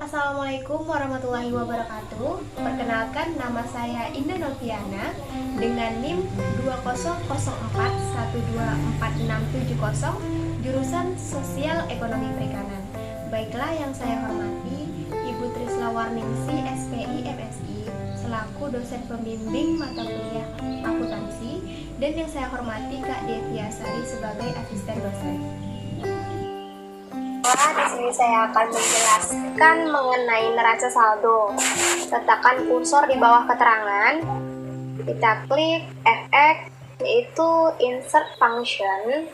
Assalamualaikum warahmatullahi wabarakatuh. Perkenalkan, nama saya Indah Noviana dengan NIM 2004124670, jurusan Sosial Ekonomi Perikanan. Baiklah, yang saya hormati Ibu Trislawarningsi SPI MSI selaku dosen pembimbing mata kuliah akuntansi, dan yang saya hormati Kak Deviasari sebagai asisten dosen. Di sini saya akan menjelaskan mengenai neraca saldo. Letakkan kursor di bawah keterangan. Kita klik FX, yaitu insert function.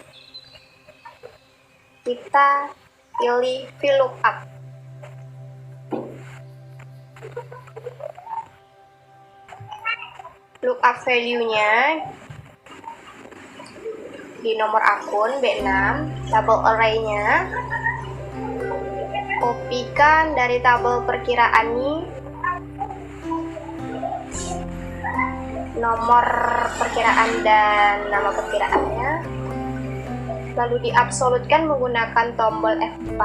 Kita pilih VLOOKUP. Lookup value-nya di nomor akun B6, tabel array-nya kopikan dari tabel perkiraan ini, nomor perkiraan dan nama perkiraannya, lalu diabsolutkan menggunakan tombol F4,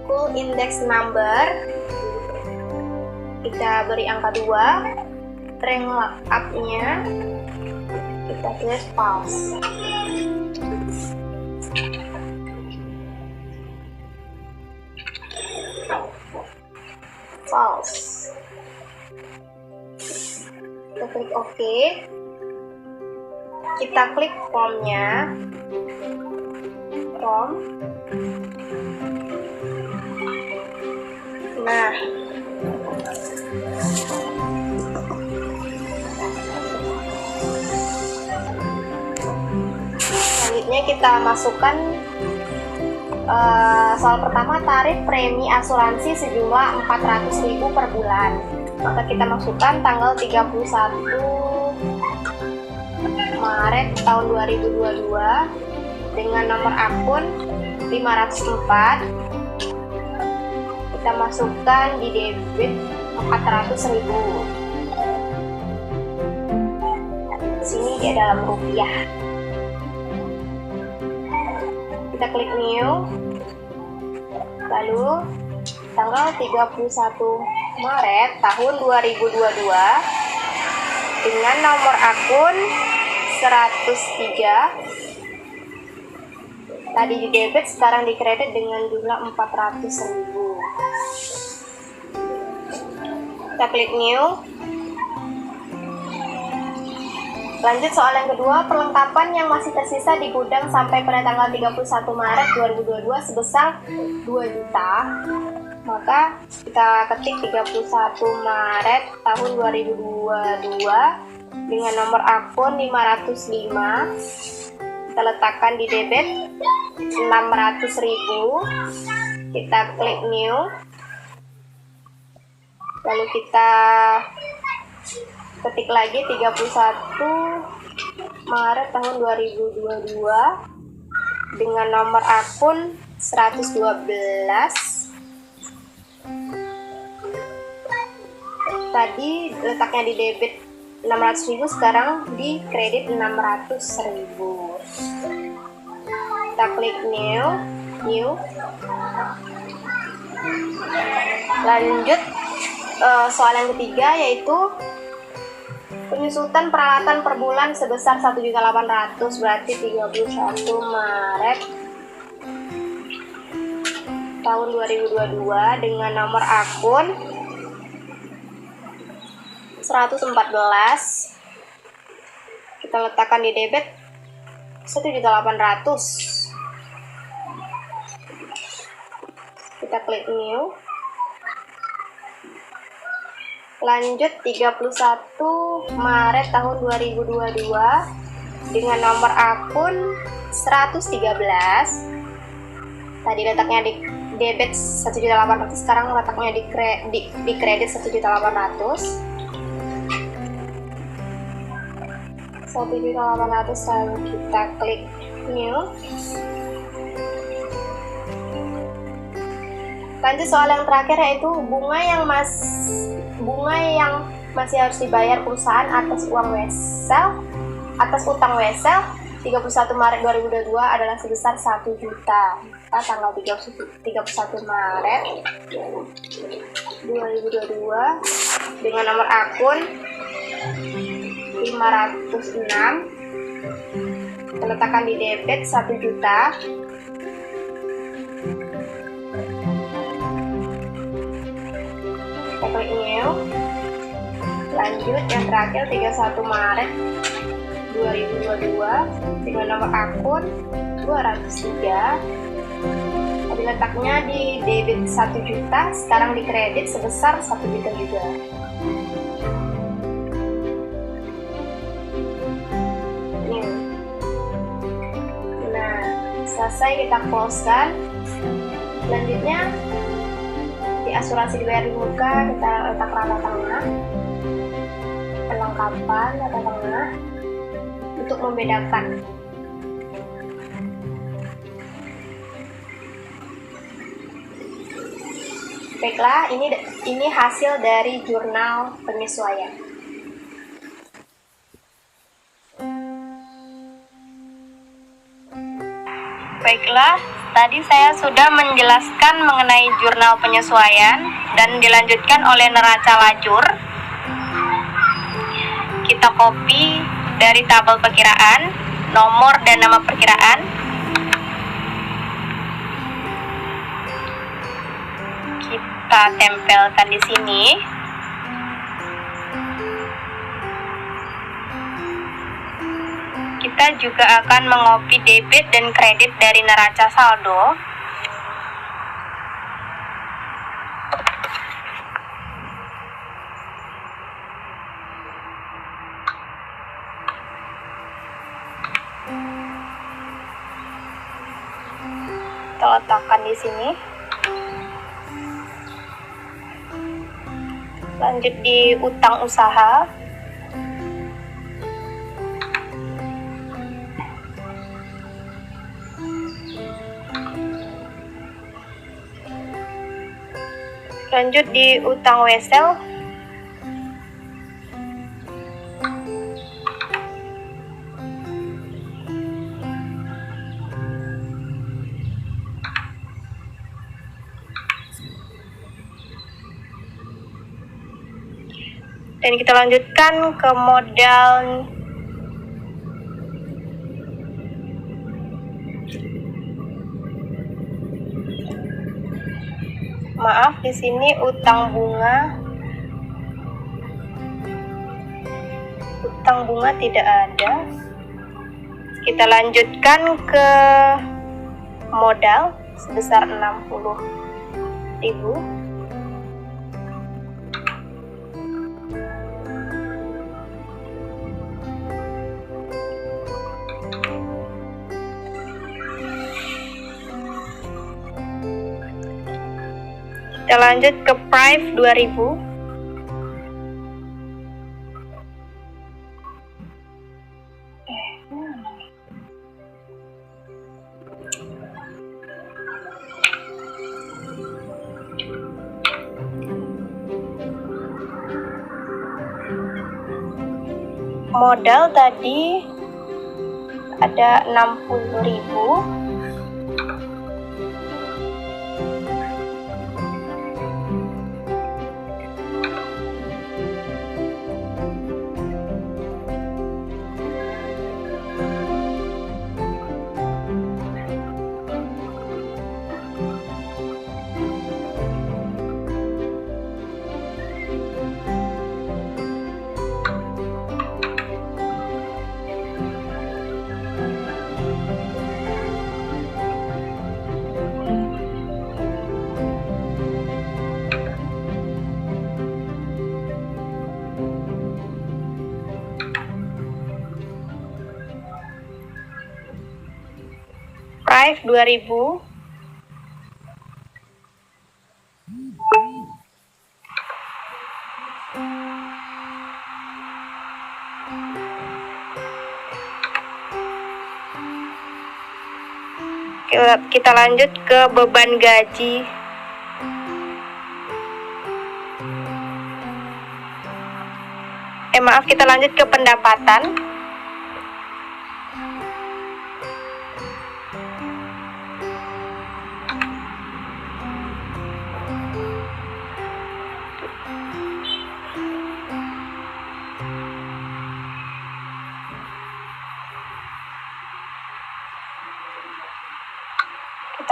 full index number, kita beri angka 2, rank lookup-nya kita tulis false. Kita klik OK. Kita klik formnya, nah selanjutnya kita masukkan soal pertama, tarif premi asuransi sejumlah 400.000 per bulan. Maka kita masukkan tanggal 31 Maret tahun 2022 dengan nomor akun 504. Kita masukkan di debit 400.000. Di sini dia dalam rupiah. Kita klik new, lalu tanggal 31 Maret tahun 2022 dengan nomor akun 103, tadi di debit sekarang di kredit dengan jumlah 400.000. Kita klik new. Lanjut soal yang kedua, perlengkapan yang masih tersisa di gudang sampai pada tanggal 31 Maret 2022 sebesar 2 juta. Maka kita ketik 31 Maret tahun 2022 dengan nomor akun 505. Kita letakkan di debit 600.000. Kita klik new. Lalu kita ketik lagi 31 Maret tahun 2022 dengan nomor akun 112. Tadi letaknya di debit 600.000, sekarang di kredit 600.000. Kita klik new. Lanjut soal yang ketiga, yaitu penyusutan peralatan per bulan sebesar 1.800.000, berarti 31 Maret tahun 2022 dengan nomor akun 114. Kita letakkan di debit 1.800.000. Kita klik new. Lanjut 31 Maret tahun 2022 dengan nomor akun 113. Tadi letaknya di debit 1.800.000, sekarang letaknya di kredit 1.800.000. 1.800.000, lalu kita klik new. Lanjut soal yang terakhir, yaitu bunga yang masih harus dibayar perusahaan atas utang wesel 31 Maret 2022 adalah sebesar 1 juta. Maka tanggal 31 Maret 2022 dengan nomor akun 506 letakkan di debit 1 juta. Kita klik new. Lanjut yang terakhir 31 Maret 2022 dengan nomor akun 203. Tadi letaknya di debit 1 juta, sekarang di kredit sebesar 1 juta juga. Nah, selesai kita close kan. Selanjutnya di asuransi dibayar di muka kita letak rata tengah, perlengkapan rata tengah untuk membedakan. Baiklah, ini hasil dari jurnal penyesuaian. Baiklah, tadi saya sudah menjelaskan mengenai jurnal penyesuaian dan dilanjutkan oleh neraca lajur. Kita copy dari tabel perkiraan, nomor dan nama perkiraan. Kita tempelkan di sini. Kita juga akan mengopi debit dan kredit dari neraca saldo. Kita letakkan di sini. Lanjut di utang usaha. Lanjut di utang wesel. Dan kita lanjutkan ke modal maaf, di sini utang bunga tidak ada. Kita lanjutkan ke modal sebesar 60.000. Kita lanjut ke price 2000. Modal tadi ada 60.000. Price 2000. Kita lanjut ke beban gaji. Maaf, kita lanjut ke pendapatan.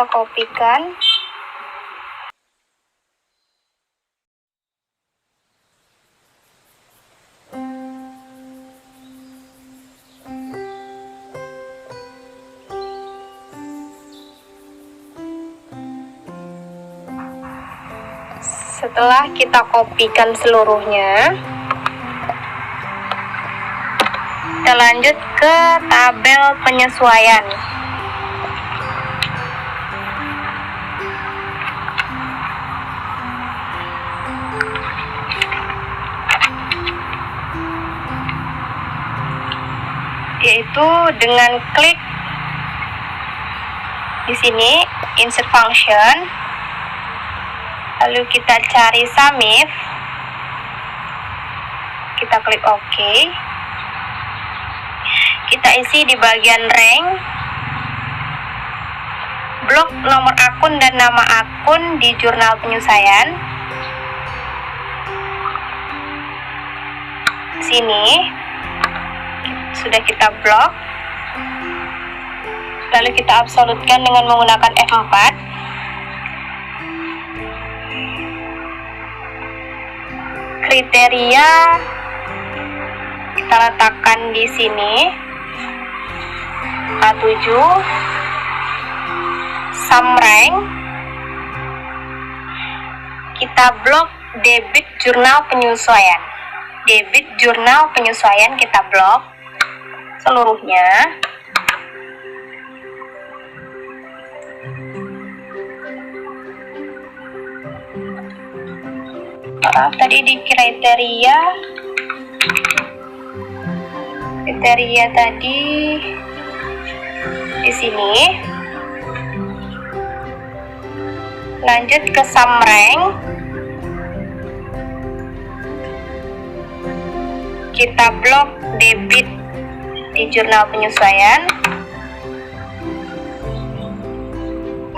kita kopikan. Setelah kita kopikan seluruhnya, kita lanjut ke tabel penyesuaian. Yaitu dengan klik di sini insert function, lalu kita cari SUMIF, kita klik OK, kita isi di bagian rank, blok nomor akun dan nama akun di jurnal penyesuaian. Sini sudah kita blok, lalu kita absolutkan dengan menggunakan F4. Kriteria kita letakkan di sini A7, sum rank kita blok debit jurnal penyesuaian. Debit jurnal penyesuaian kita blok seluruhnya. Tadi di kriteria tadi di sini. Lanjut ke sum rank, kita blok debit di jurnal penyesuaian,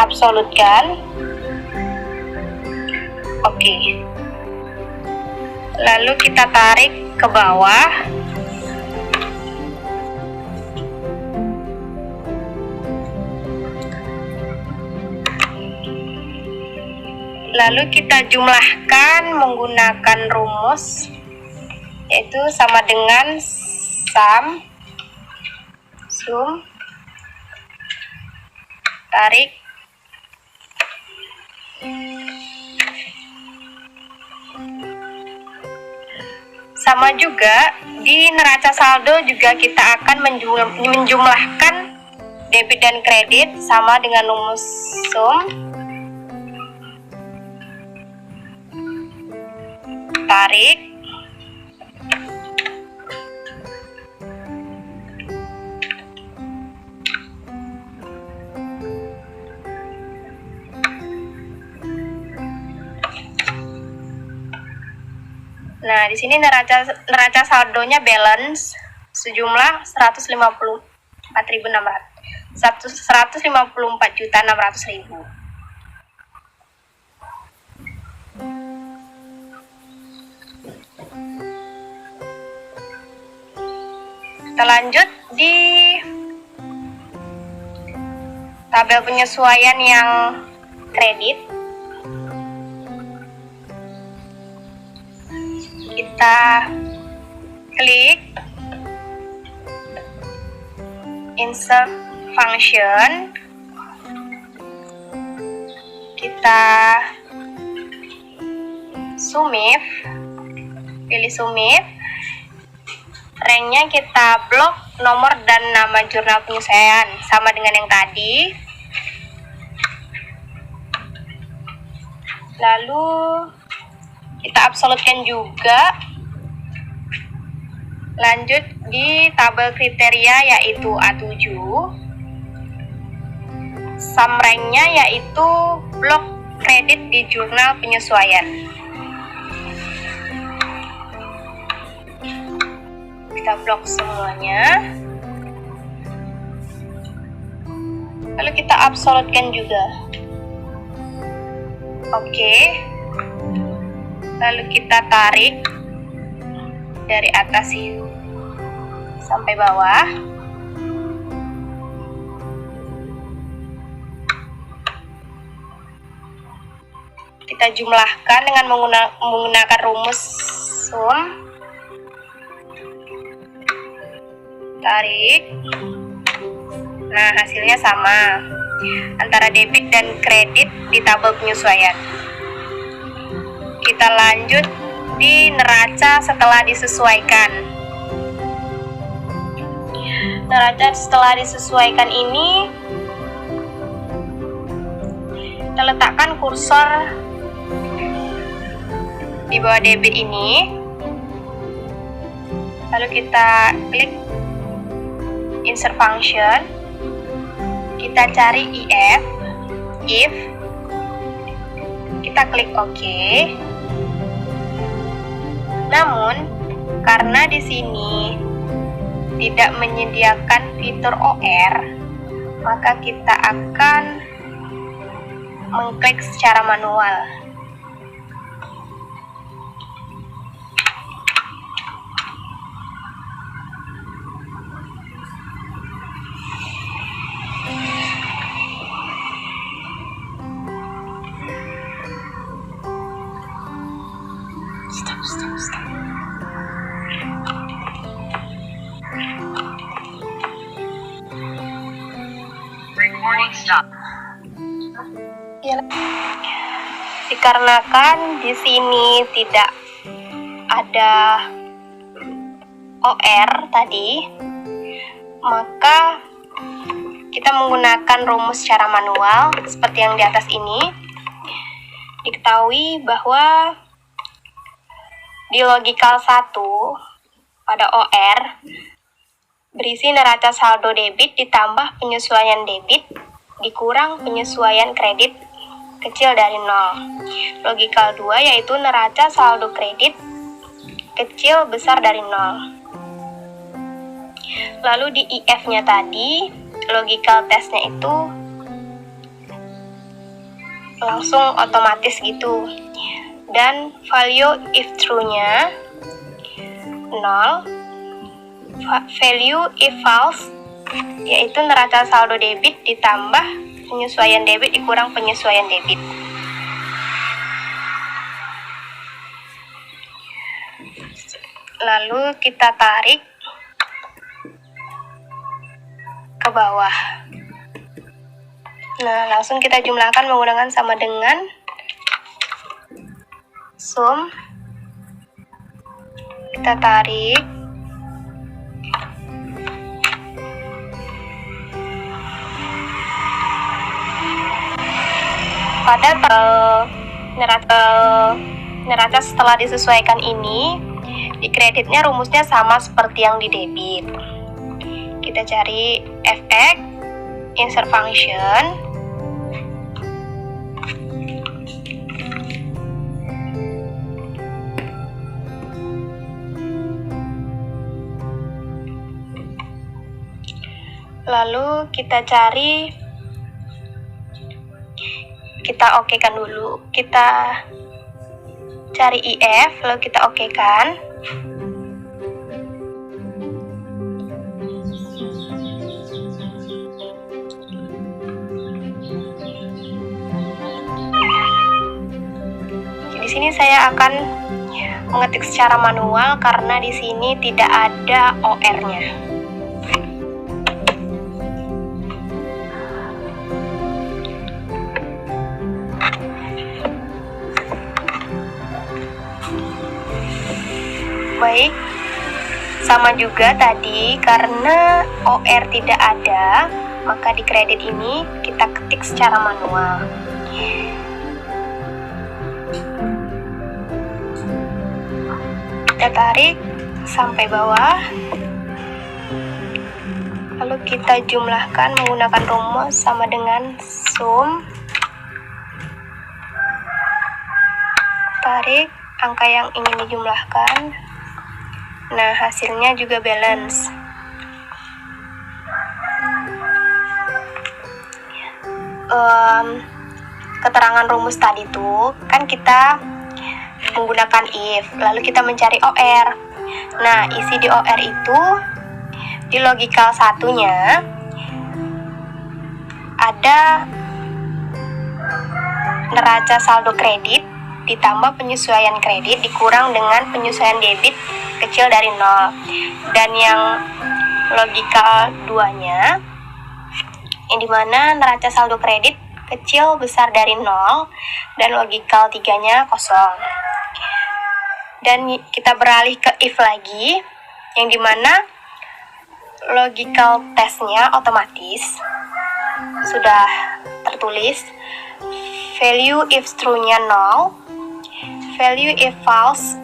absolutkan. Oke. Lalu kita tarik ke bawah. Lalu kita jumlahkan menggunakan rumus, yaitu sama dengan sum, tarik, sama juga di neraca saldo juga kita akan menjumlahkan debit dan kredit sama dengan rumus sum, tarik, nah di sini neraca saldonya balance sejumlah 154.600.000. Kita lanjut di tabel penyesuaian yang kredit. Kita klik insert function, kita SUMIF, pilih SUMIF, ranknya kita blok nomor dan nama jurnal penyesuaian sama dengan yang tadi. Lalu kita absolutkan juga. Lanjut di tabel kriteria yaitu A7, sum ranknya yaitu blok kredit di jurnal penyesuaian. Kita blok semuanya, lalu kita absolutkan juga. Oke. Lalu kita tarik dari atas sampai bawah. kita jumlahkan dengan menggunakan rumus sum. Tarik. Nah, hasilnya sama antara debit dan kredit di tabel penyesuaian. Kita lanjut di neraca setelah disesuaikan. Neraca setelah disesuaikan ini, kita letakkan kursor di bawah debit ini, lalu kita klik insert function, kita cari if, kita klik OK. Namun karena di sini tidak menyediakan fitur OR, maka kita akan mengklik secara manual. Stop. Recording stop. Dikarenakan di sini tidak ada OR tadi, maka kita menggunakan rumus secara manual seperti yang di atas ini. Diketahui bahwa di logikal 1 pada OR berisi neraca saldo debit ditambah penyesuaian debit dikurang penyesuaian kredit kecil dari 0. Logikal 2 yaitu neraca saldo kredit kecil besar dari 0. Lalu di IF-nya tadi, logikal testnya itu langsung otomatis gitu. Dan value if true-nya 0, value if false yaitu neraca saldo debit ditambah penyesuaian debit dikurang penyesuaian debit. Lalu kita tarik ke bawah. Nah, langsung kita jumlahkan menggunakan sama dengan sum. Kita tarik. Pada neraca setelah disesuaikan ini, di kreditnya rumusnya sama seperti yang di debit. Kita cari fx, insert function, lalu kita okekan dulu. Kita cari IF, lalu kita okekan. Di sini saya akan mengetik secara manual karena di sini tidak ada OR-nya. Baik, sama juga tadi karena OR tidak ada, maka di kredit ini kita ketik secara manual. Kita tarik sampai bawah, lalu kita jumlahkan menggunakan rumus sama dengan sum. Tarik angka yang ingin dijumlahkan. Nah, hasilnya juga balance. Keterangan rumus tadi tuh kan kita menggunakan if, lalu kita mencari OR. Nah, isi di OR itu di logikal satunya ada neraca saldo kredit ditambah penyesuaian kredit dikurang dengan penyesuaian debit kecil dari 0. Dan yang logikal 2-nya, yang dimana neraca saldo kredit kecil besar dari 0, dan logikal 3-nya kosong. Dan kita beralih ke if lagi, yang dimana logical testnya otomatis sudah tertulis value if true-nya 0, value if false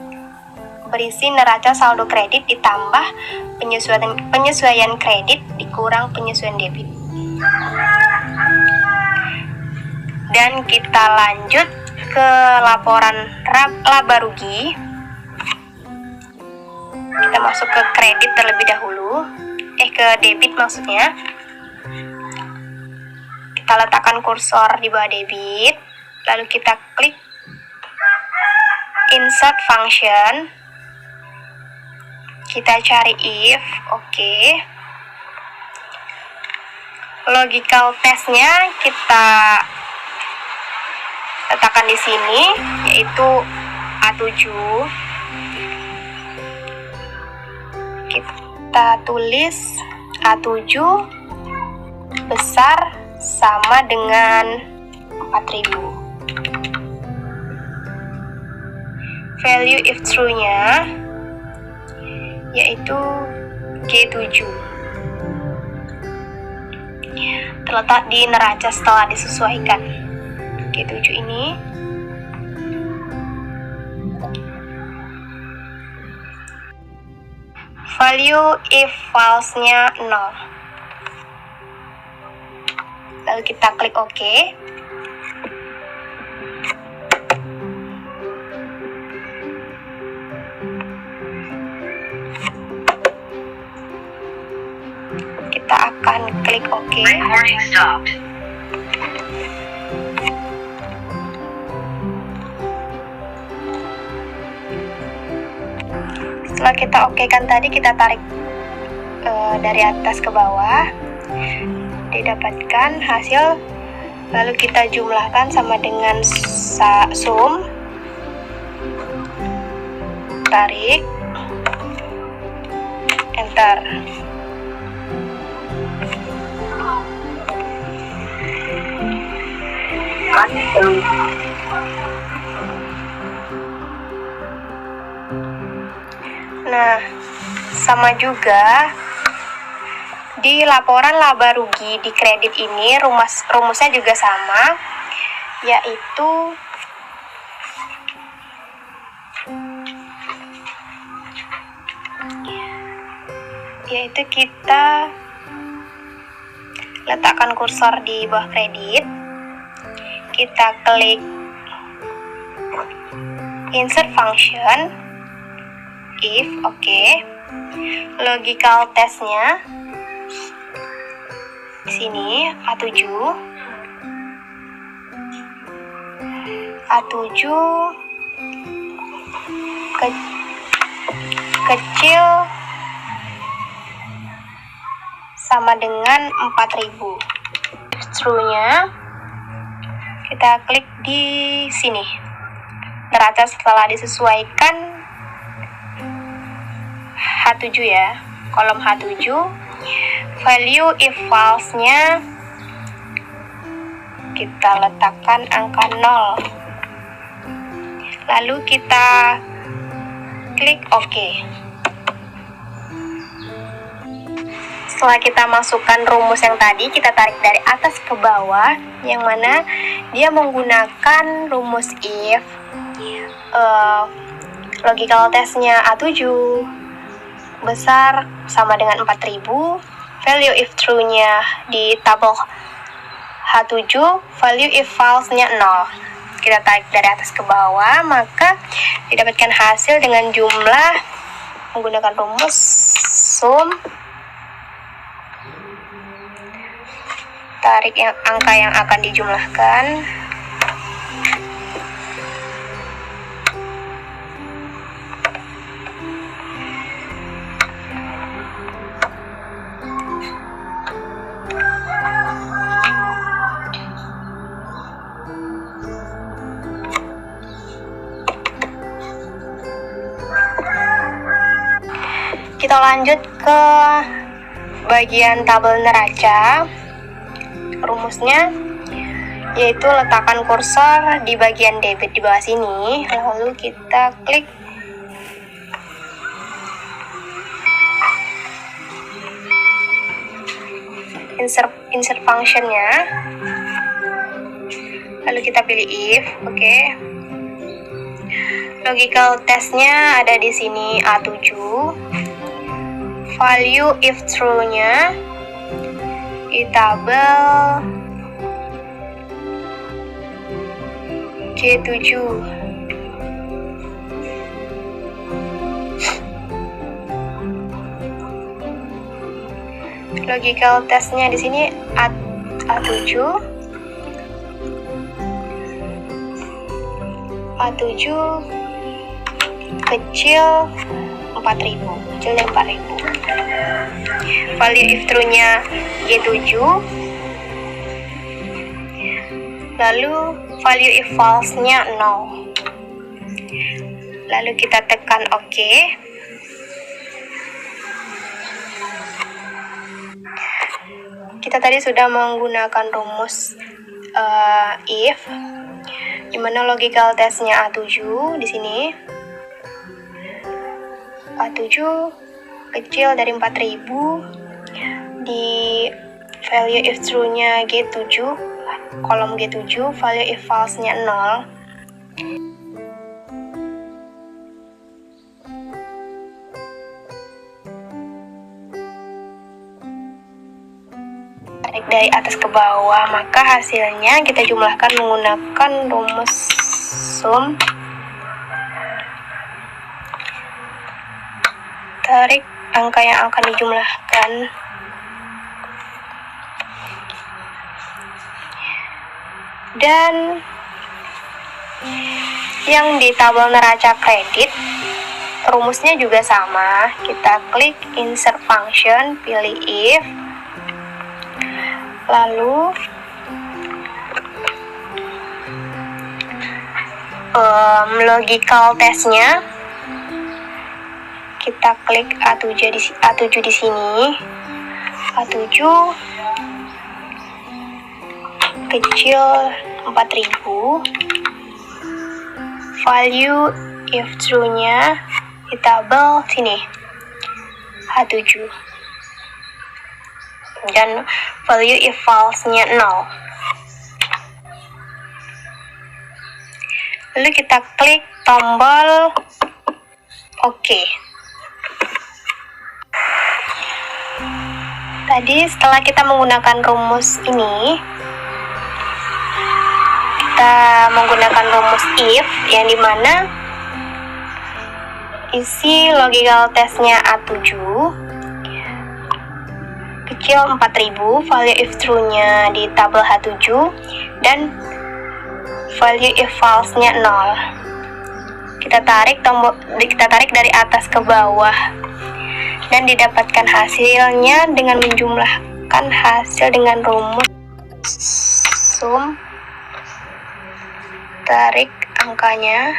berisi neraca saldo kredit ditambah penyesuaian kredit dikurang penyesuaian debit. Dan kita lanjut ke laporan laba rugi. Kita masuk ke kredit terlebih dahulu, ke debit maksudnya. Kita letakkan kursor di bawah debit, lalu kita klik insert function. Kita cari if, oke. Logical testnya kita letakkan di sini, yaitu A7. Kita tulis A7 besar sama dengan 4.000. Value if true-nya yaitu G7. Terletak di neraca setelah disesuaikan. G7 ini value if false-nya 0. Lalu kita klik OK. Kita akan klik OK. Recording stopped. Setelah kita OK-kan tadi, kita tarik dari atas ke bawah, didapatkan hasil, lalu kita jumlahkan sama dengan sum, tarik, enter. Nah, sama juga di laporan laba rugi di kredit ini rumusnya juga sama, yaitu kita letakkan kursor di bawah kredit, kita klik insert function if, oke. Logical testnya di sini A7 kecil sama dengan 4.000. True-nya kita klik di sini, neraca setelah disesuaikan H7 ya, kolom H7. Value if false-nya kita letakkan angka 0, lalu kita klik OK. Setelah kita masukkan rumus yang tadi, kita tarik dari atas ke bawah, yang mana dia menggunakan rumus if, logical testnya A7 besar sama dengan 4.000, value if true-nya di tabel H7, value if false-nya 0. Kita tarik dari atas ke bawah, maka didapatkan hasil dengan jumlah menggunakan rumus sum, tarik angka yang akan dijumlahkan, kita lanjut ke bagian tabel neraca. Rumusnya yaitu letakkan kursor di bagian debit di bawah sini, lalu kita klik insert functionnya, lalu kita pilih if. Oke. Logical testnya ada di sini A7. Value if true-nya di tabel G7. Logical testnya di sini A7. A7 kecil 4.000, kecil dari 4.000. Value if true-nya G7. Lalu value if false-nya 0. Lalu kita tekan OK. Kita tadi sudah menggunakan rumus if, dimana logical testnya A7 di sini. A7 kecil dari 4.000, di value if true-nya G7, kolom G7, value if false-nya 0. Tarik dari atas ke bawah, maka hasilnya kita jumlahkan menggunakan rumus sum. Tarik angka yang akan dijumlahkan. Dan yang di tabel neraca kredit, rumusnya juga sama. Kita klik insert function, pilih if, lalu logical testnya kita klik A7 di sini. A7 kecil 4.000. Value if true-nya di tabel sini A7. Dan value if false-nya 0. Lalu kita klik tombol OK. Tadi setelah kita menggunakan rumus ini, kita menggunakan rumus if, yang dimana isi logical testnya A7 kecil 4.000, value if true-nya di tabel H7, dan value if false-nya 0. Kita tarik dari atas ke bawah dan didapatkan hasilnya dengan menjumlahkan hasil dengan rumus sum. Tarik angkanya,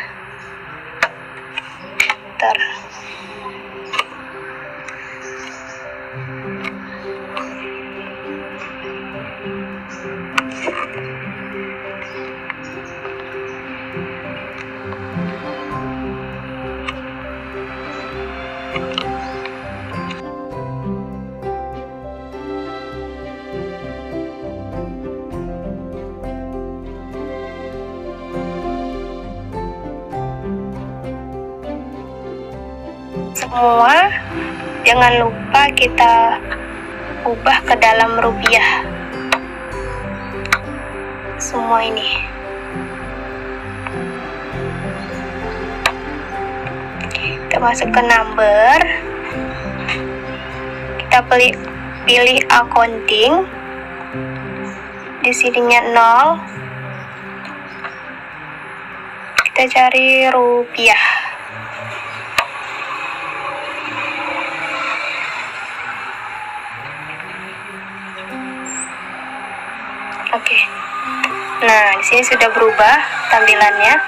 semua jangan lupa kita ubah ke dalam rupiah. Semua ini. Kita masuk ke number. Kita pilih accounting. Di sininya 0. Kita cari rupiah. Oke. Nah, di sini sudah berubah tampilannya.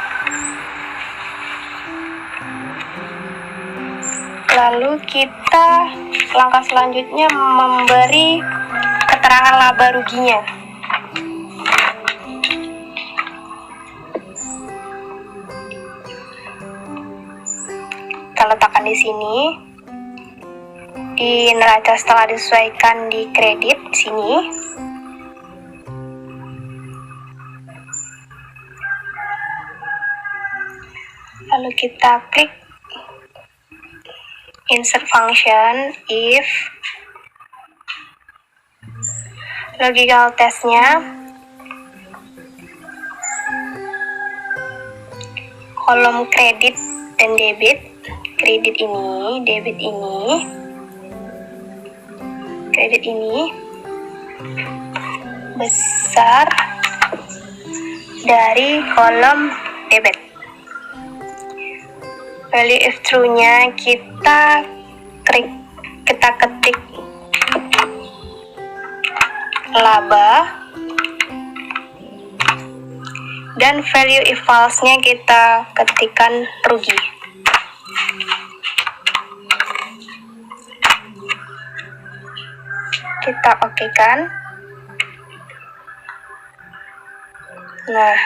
Lalu kita langkah selanjutnya memberi keterangan laba ruginya. Kita letakkan di sini di neraca setelah disesuaikan di kredit di sini. Lalu kita klik insert function if logical testnya kolom kredit dan debit. Kredit ini, debit ini, kredit ini besar dari kolom debit. Value if true-nya kita ketik laba, dan value if false-nya kita ketikkan rugi. Kita okekan. Nah,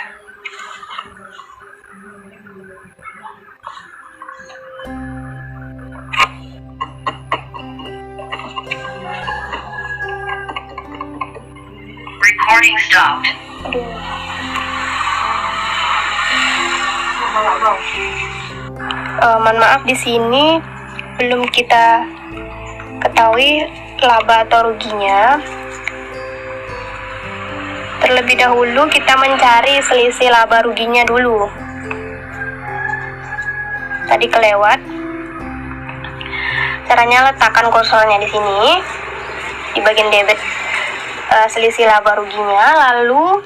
Recording stopped. Mohon maaf, di sini belum kita ketahui laba atau ruginya. Terlebih dahulu kita mencari selisih laba ruginya dulu. Tadi kelewat. Caranya letakkan kursornya di sini di bagian debit, selisih laba ruginya. Lalu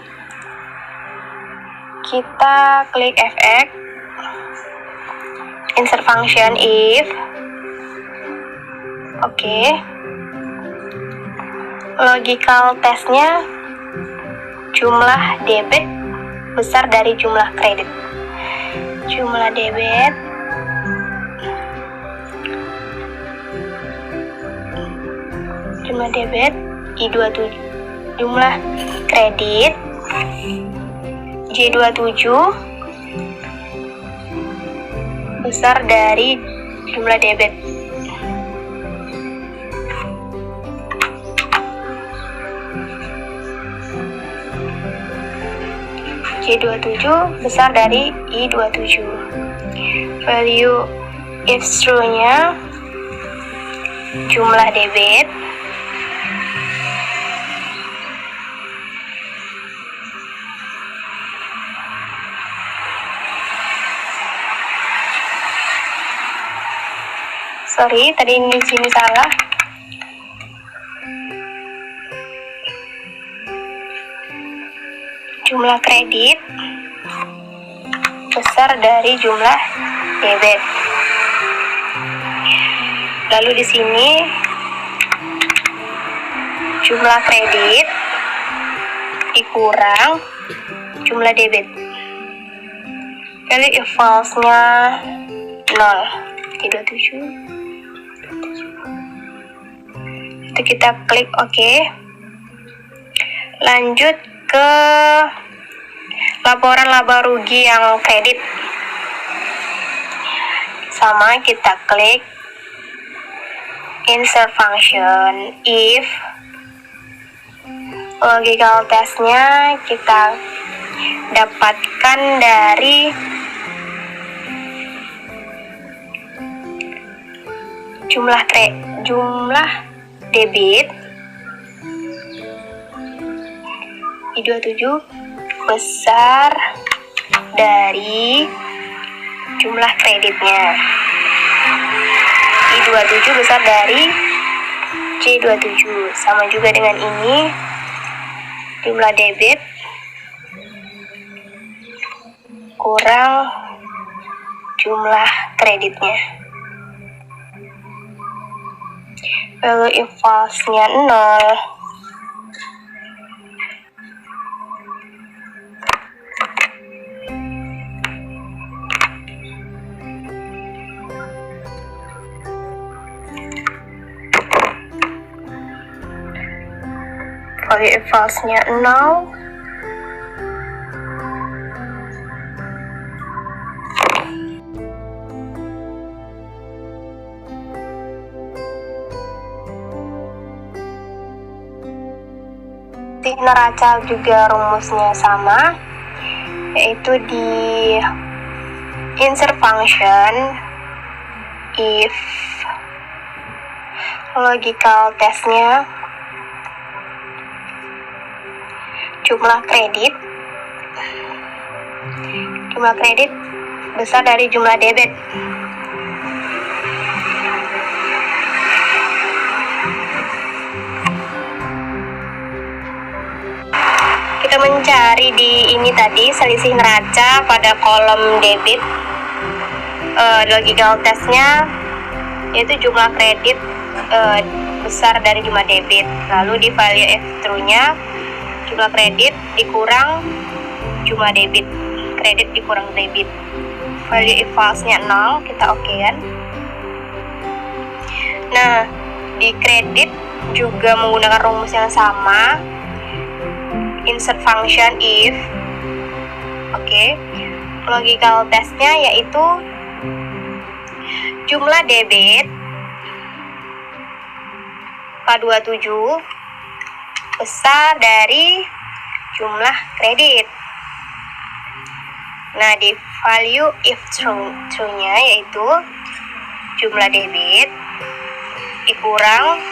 kita klik FX, insert function if. Oke. Logical testnya jumlah debit besar dari jumlah kredit. Jumlah debit I27, jumlah kredit J27 besar dari jumlah debit. J27 besar dari I27. Value if true-nya jumlah debit tadi di sini salah. Jumlah kredit besar dari jumlah debit. Lalu di sini jumlah kredit dikurang jumlah debit. Value if false-nya 0. 27. Itu kita klik OK. Lanjut ke laporan laba rugi yang kredit. Sama, kita klik insert function if logical testnya kita dapatkan dari jumlah debit I27 besar dari jumlah kreditnya. I27 besar dari J27. Sama juga dengan ini, jumlah debit kurang jumlah kreditnya. Value if false-nya 0. value if false-nya 0. Di neraca juga rumusnya sama, yaitu di insert function if logical testnya jumlah kredit besar dari jumlah debit. Kita mencari di ini tadi selisih neraca pada kolom debit. Logical testnya yaitu jumlah kredit besar dari jumlah debit. Lalu di value if true-nya jumlah kredit dikurang jumlah debit, kredit dikurang debit. Value if false-nya 0, kita oke kan. Nah, di kredit juga menggunakan rumus yang sama, insert function if. Logical testnya yaitu jumlah debit K27 besar dari jumlah kredit. Nah, di value if true-nya yaitu jumlah debit dikurang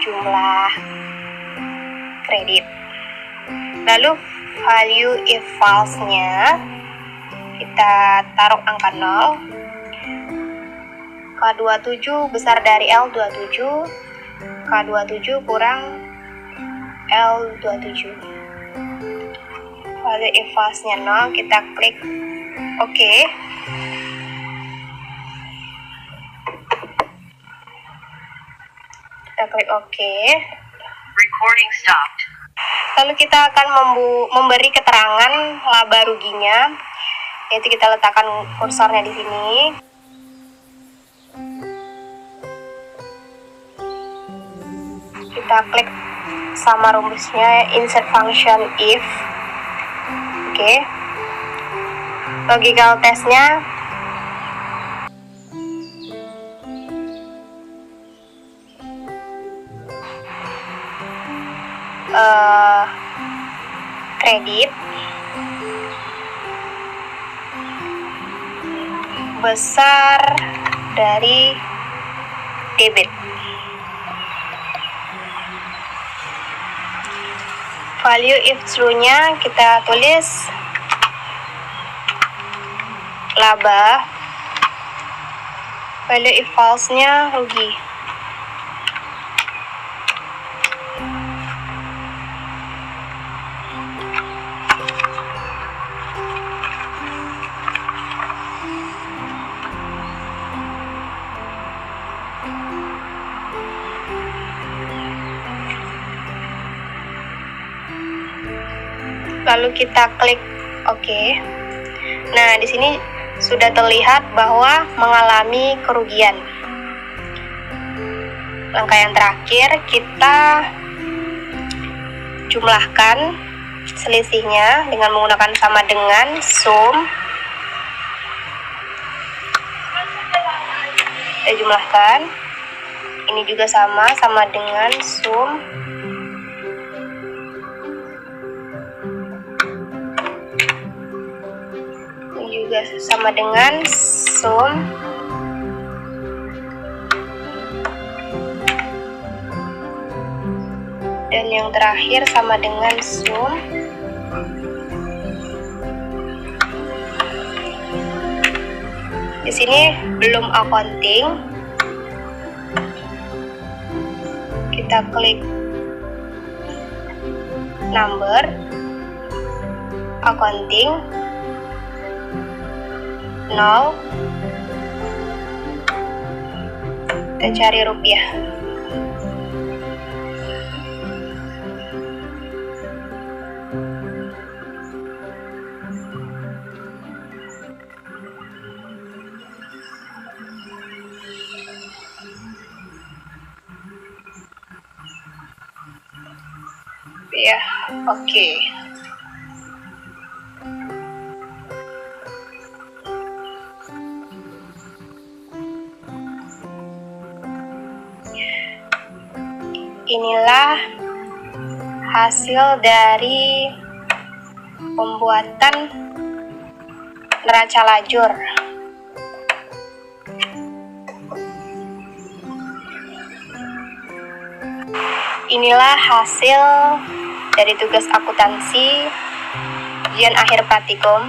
jumlah kredit. Lalu value if false-nya kita taruh angka 0. K27 besar dari L27. K27 kurang L27. Value if false-nya 0, kita klik OK. Kita klik OK. Recording stopped. Lalu kita akan memberi keterangan laba ruginya, yaitu kita letakkan kursornya di sini. Kita klik sama rumusnya insert function if. Logical testnya kredit besar dari debit. Value if true-nya kita tulis laba. Value if false-nya rugi. Lalu kita klik OK. Nah, di sini sudah terlihat bahwa mengalami kerugian. Langkah yang terakhir, kita jumlahkan selisihnya dengan menggunakan sama dengan sum. Kita jumlahkan. Ini juga sama dengan sum. Juga sama dengan sum. Dan yang terakhir sama dengan sum. Di sini belum accounting. Kita klik number, accounting, 0. Kita cari rupiah. Ya, oke. Inilah hasil dari pembuatan neraca lajur. Inilah hasil dari tugas akuntansi ujian akhir praktikum.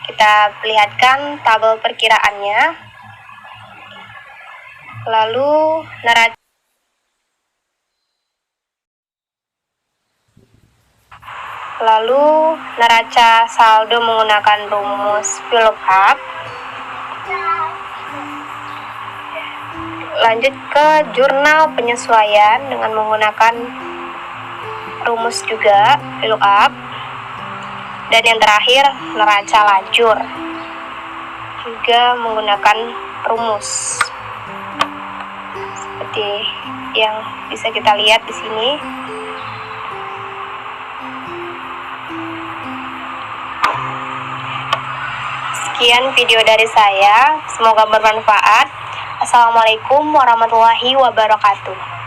Kita perlihatkan tabel perkiraannya. Lalu neraca saldo menggunakan rumus VLOOKUP. Lanjut ke jurnal penyesuaian dengan menggunakan rumus juga VLOOKUP. Dan yang terakhir neraca lajur juga menggunakan rumus seperti yang bisa kita lihat di sini. Sekian video dari saya, semoga bermanfaat. Assalamualaikum warahmatullahi wabarakatuh.